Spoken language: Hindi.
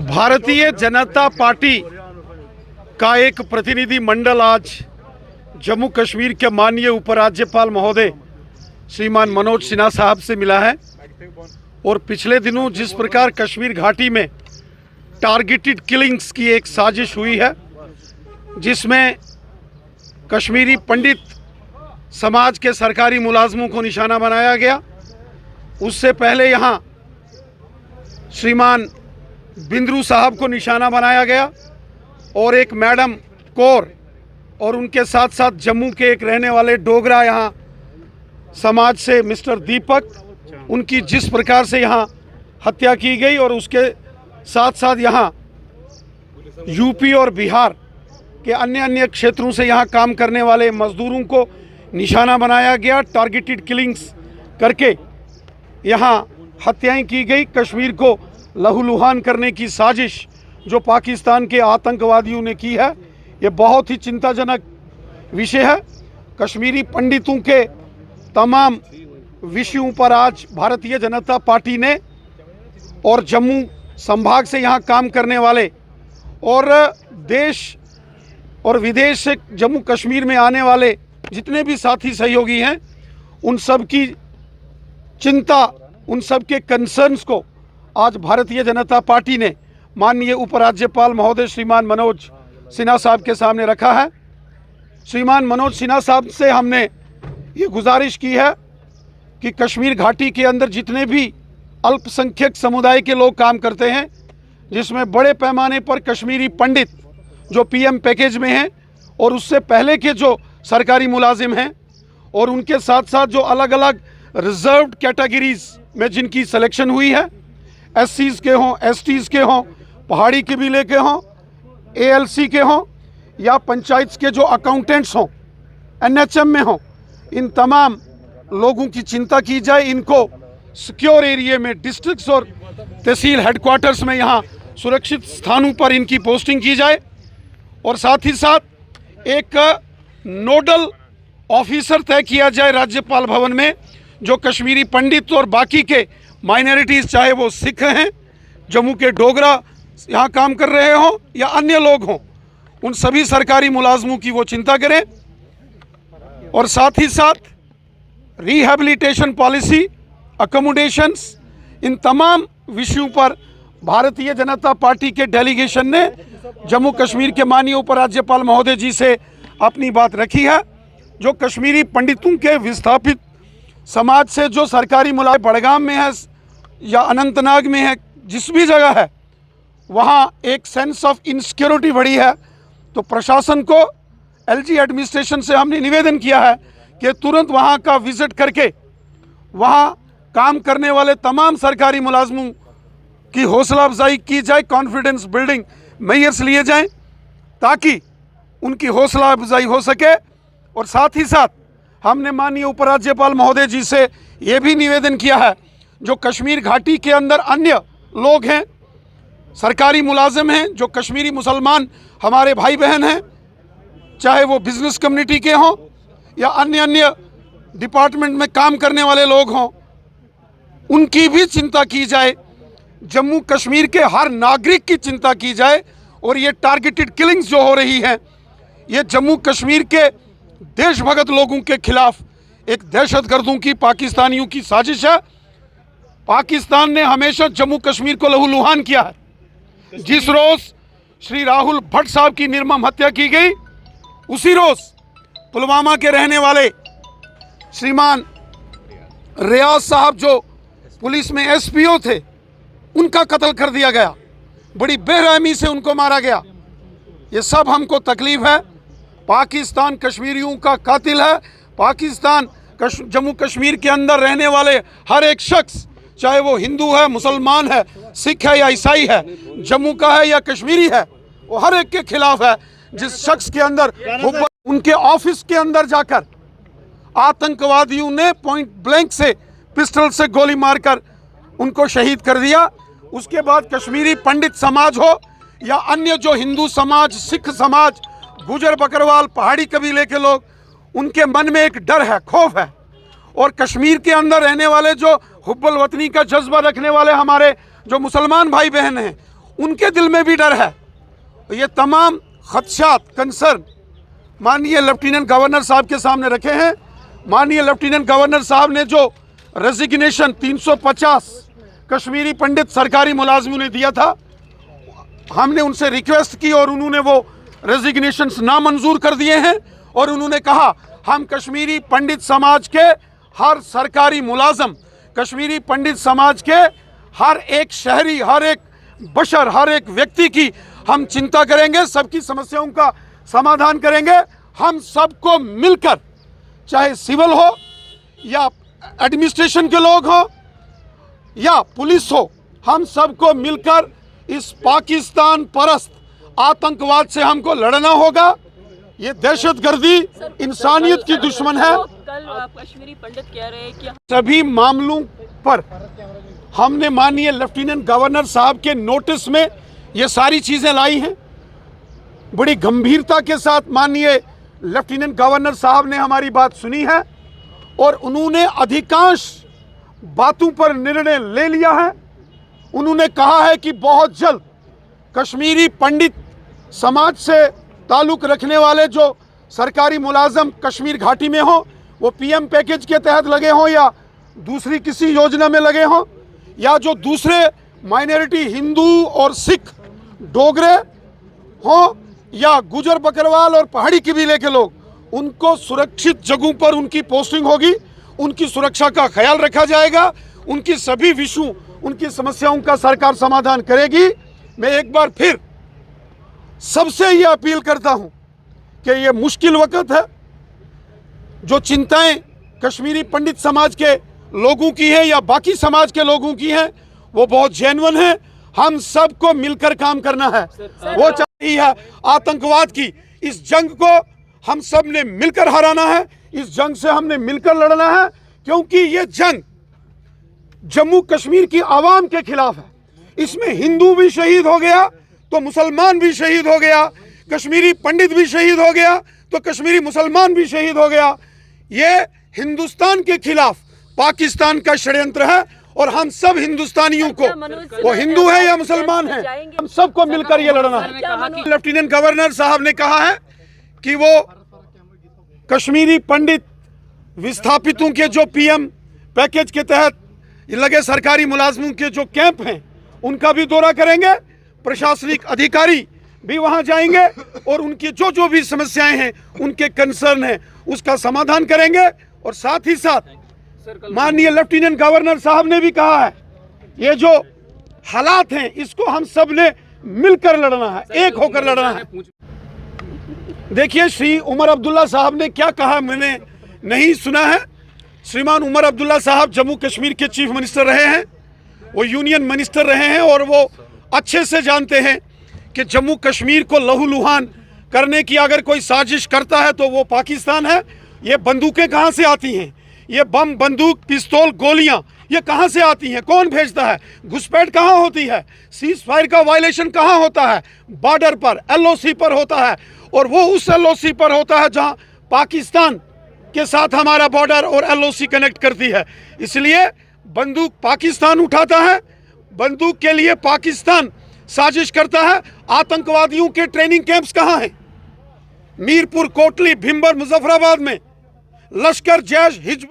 भारतीय जनता पार्टी का एक प्रतिनिधि मंडल आज जम्मू कश्मीर के माननीय उपराज्यपाल महोदय श्रीमान मनोज सिन्हा साहब से मिला है और पिछले दिनों जिस प्रकार कश्मीर घाटी में टारगेटेड किलिंग्स की एक साजिश हुई है, जिसमें कश्मीरी पंडित समाज के सरकारी मुलाजमों को निशाना बनाया गया, उससे पहले यहाँ श्रीमान बिंद्रू साहब को निशाना बनाया गया और एक मैडम कौर और उनके साथ साथ जम्मू के एक रहने वाले डोगरा यहाँ समाज से मिस्टर दीपक, उनकी जिस प्रकार से यहाँ हत्या की गई और उसके साथ साथ यहाँ यूपी और बिहार के अन्य क्षेत्रों से यहाँ काम करने वाले मजदूरों को निशाना बनाया गया, टारगेटेड किलिंग्स करके यहाँ हत्याएं की गई। कश्मीर को लहूलुहान करने की साजिश जो पाकिस्तान के आतंकवादियों ने की है, ये बहुत ही चिंताजनक विषय है। कश्मीरी पंडितों के तमाम विषयों पर आज भारतीय जनता पार्टी ने और जम्मू संभाग से यहाँ काम करने वाले और देश और विदेश से जम्मू कश्मीर में आने वाले जितने भी साथी सहयोगी हैं, उन सब की चिंता, उन सब के कंसर्न्स को आज भारतीय जनता पार्टी ने माननीय उपराज्यपाल महोदय श्रीमान मनोज सिन्हा साहब के सामने रखा है। श्रीमान मनोज सिन्हा साहब से हमने ये गुजारिश की है कि कश्मीर घाटी के अंदर जितने भी अल्पसंख्यक समुदाय के लोग काम करते हैं, जिसमें बड़े पैमाने पर कश्मीरी पंडित जो पीएम पैकेज में हैं और उससे पहले के जो सरकारी मुलाजिम हैं और उनके साथ साथ जो अलग अलग रिजर्व्ड कैटेगरीज में जिनकी सिलेक्शन हुई है, एससीज के हों, एसटीज के हों, पहाड़ी कबीले के हों, एएलसी के हों या पंचायत के जो अकाउंटेंट्स हों, एनएचएम में हों, इन तमाम लोगों की चिंता की जाए। इनको सिक्योर एरिया में डिस्ट्रिक्ट्स और तहसील हेडक्वार्टर्स में यहाँ सुरक्षित स्थानों पर इनकी पोस्टिंग की जाए और साथ ही साथ एक नोडल ऑफिसर तय किया जाए राज्यपाल भवन में, जो कश्मीरी पंडित और बाकी के माइनॉरिटीज़, चाहे वो सिख हैं, जम्मू के डोगरा यहाँ काम कर रहे हों या अन्य लोग हों, उन सभी सरकारी मुलाजमों की वो चिंता करें और साथ ही साथ रिहैबिलिटेशन पॉलिसी, अकोमोडेशंस, इन तमाम विषयों पर भारतीय जनता पार्टी के डेलीगेशन ने जम्मू कश्मीर के माननीय उपराज्यपाल महोदय जी से अपनी बात रखी है। जो कश्मीरी पंडितों के विस्थापित समाज से जो सरकारी मुलाजिम बड़गाम में है या अनंतनाग में है, जिस भी जगह है, वहाँ एक सेंस ऑफ इनसिक्योरिटी बढ़ी है। तो प्रशासन को, एलजी एडमिनिस्ट्रेशन से हमने निवेदन किया है कि तुरंत वहाँ का विजिट करके वहाँ काम करने वाले तमाम सरकारी मुलाजमों की हौसला अफजाई की जाए, कॉन्फिडेंस बिल्डिंग मेजर्स लिए जाएं ताकि उनकी हौसला अफजाई हो सके। और साथ ही साथ हमने माननीय उपराज्यपाल महोदय जी से ये भी निवेदन किया है, जो कश्मीर घाटी के अंदर अन्य लोग हैं, सरकारी मुलाजिम हैं, जो कश्मीरी मुसलमान हमारे भाई बहन हैं, चाहे वो बिजनेस कम्युनिटी के हों या अन्य डिपार्टमेंट में काम करने वाले लोग हों, उनकी भी चिंता की जाए, जम्मू कश्मीर के हर नागरिक की चिंता की जाए। और ये टारगेटेड किलिंग्स जो हो रही हैं, ये जम्मू कश्मीर के देशभक्त लोगों के खिलाफ एक दहशतगर्दों की, पाकिस्तानियों की साजिश है। पाकिस्तान ने हमेशा जम्मू कश्मीर को लहूलुहान किया है। जिस रोज़ श्री राहुल भट्ट साहब की निर्मम हत्या की गई, उसी रोज़ पुलवामा के रहने वाले श्रीमान रियाज साहब जो पुलिस में एसपीओ थे, उनका कत्ल कर दिया गया, बड़ी बेरहमी से उनको मारा गया। ये सब हमको तकलीफ है। पाकिस्तान कश्मीरियों का कातिल है। पाकिस्तान जम्मू कश्मीर के अंदर रहने वाले हर एक शख्स, चाहे वो हिंदू है, मुसलमान है, सिख है या ईसाई है, जम्मू का है या कश्मीरी है, वो हर एक के खिलाफ है। जिस शख्स के अंदर उनके ऑफिस के अंदर जाकर आतंकवादियों ने पॉइंट ब्लैंक से पिस्टल से गोली मारकर उनको शहीद कर दिया, उसके बाद कश्मीरी पंडित समाज हो या अन्य जो हिंदू समाज, सिख समाज, गुजर बकरवाल, पहाड़ी कबीले के लोग, उनके मन में एक डर है, खौफ है। और कश्मीर के अंदर रहने वाले जो हुब्बुल वतनी का जज्बा रखने वाले हमारे जो मुसलमान भाई बहन हैं, उनके दिल में भी डर है। ये तमाम खदशात, कंसर्न माननीय लेफ्टिनेंट गवर्नर साहब के सामने रखे हैं। माननीय लेफ्टिनेंट गवर्नर साहब ने जो रेजिग्नेशन 350 कश्मीरी पंडित सरकारी मुलाजिमों ने दिया था, हमने उनसे रिक्वेस्ट की और उन्होंने वो रेजिग्नेशंस नामंजूर कर दिए हैं। और उन्होंने कहा हम कश्मीरी पंडित समाज के हर सरकारी मुलाजम, कश्मीरी पंडित समाज के हर एक शहरी, हर एक बशर, हर एक व्यक्ति की हम चिंता करेंगे, सबकी समस्याओं का समाधान करेंगे। हम सबको मिलकर, चाहे सिविल हो या एडमिनिस्ट्रेशन के लोग हो या पुलिस हो, हम सबको मिलकर इस पाकिस्तान परस्त आतंकवाद से हमको लड़ना होगा। ये दहशतगर्दी इंसानियत की दुश्मन है। कल कश्मीरी पंडित कह रहे हैं कि सभी मामलों पर हमने माननीय लेफ्टिनेंट गवर्नर साहब के नोटिस में ये सारी चीज़ें लाई हैं। बड़ी गंभीरता के साथ माननीय लेफ्टिनेंट गवर्नर साहब ने हमारी बात सुनी है और उन्होंने अधिकांश बातों पर निर्णय ले लिया है। उन्होंने कहा है कि बहुत जल्द कश्मीरी पंडित समाज से ताल्लुक़ रखने वाले जो सरकारी मुलाजम कश्मीर घाटी में हो, वो पीएम पैकेज के तहत लगे हों या दूसरी किसी योजना में लगे हों, या जो दूसरे माइनॉरिटी हिंदू और सिख, डोगरे हों या गुजर बकरवाल और पहाड़ी कबीले के लोग, उनको सुरक्षित जगहों पर उनकी पोस्टिंग होगी, उनकी सुरक्षा का ख्याल रखा जाएगा, उनकी सभी विषयों, उनकी समस्याओं का सरकार समाधान करेगी। मैं एक बार फिर सबसे ये अपील करता हूं कि ये मुश्किल वक्त है, जो चिंताएं कश्मीरी पंडित समाज के लोगों की है या बाकी समाज के लोगों की है, वो बहुत जेन्युइन है। हम सबको मिलकर काम करना है। वो चाहिए है आतंकवाद की इस जंग को हम सब ने मिलकर हराना है। इस जंग से हमने मिलकर लड़ना है, क्योंकि ये जंग जम्मू कश्मीर की आवाम के खिलाफ है। इसमें हिंदू भी शहीद हो गया तो मुसलमान भी शहीद हो गया, कश्मीरी पंडित भी शहीद हो गया तो कश्मीरी मुसलमान भी शहीद हो गया। ये हिंदुस्तान के खिलाफ पाकिस्तान का षड्यंत्र है और हम सब हिंदुस्तानियों को, वो हिंदू है या मुसलमान है, हम सबको मिलकर ये लड़ना है। लेफ्टिनेंट गवर्नर साहब ने कहा है कि वो कश्मीरी पंडित विस्थापितों के जो पीएम पैकेज के तहत लगे सरकारी मुलाजमों के जो कैंप हैं, उनका भी दौरा करेंगे। प्रशासनिक अधिकारी भी वहां जाएंगे और उनकी जो भी समस्याएं हैं, उनके कंसर्न हैं, उसका समाधान करेंगे। और साथ ही साथ माननीय लेफ्टिनेंट गवर्नर साहब ने भी कहा है, ये जो हालात हैं इसको हम सब ने मिलकर लड़ना है, एक होकर लड़ना है। देखिए श्री उमर अब्दुल्ला साहब ने क्या कहा, मैंने नहीं सुना है। श्रीमान उमर अब्दुल्ला साहब जम्मू कश्मीर के चीफ मिनिस्टर रहे हैं, वो यूनियन मिनिस्टर रहे हैं और वो अच्छे से जानते हैं कि जम्मू कश्मीर को लहूलुहान करने की अगर कोई साजिश करता है तो वो पाकिस्तान है। ये बंदूकें कहाँ से आती हैं, ये बम, बंदूक, पिस्तौल, गोलियां ये कहाँ से आती हैं, कौन भेजता है, घुसपैठ कहाँ होती है, सीज फायर का वायलेशन कहाँ होता है, बॉर्डर पर एलओसी पर होता है, और वो उस एलओसी पर होता है जहाँ पाकिस्तान के साथ हमारा बॉर्डर और एलओसी कनेक्ट करती है। इसलिए बंदूक पाकिस्तान उठाता है, बंदूक के लिए पाकिस्तान साजिश करता है। आतंकवादियों के ट्रेनिंग कैंप्स कहाँ हैं? मीरपुर, कोटली, भिंबर, मुजफ्फराबाद में लश्कर, जैश, हिजबुल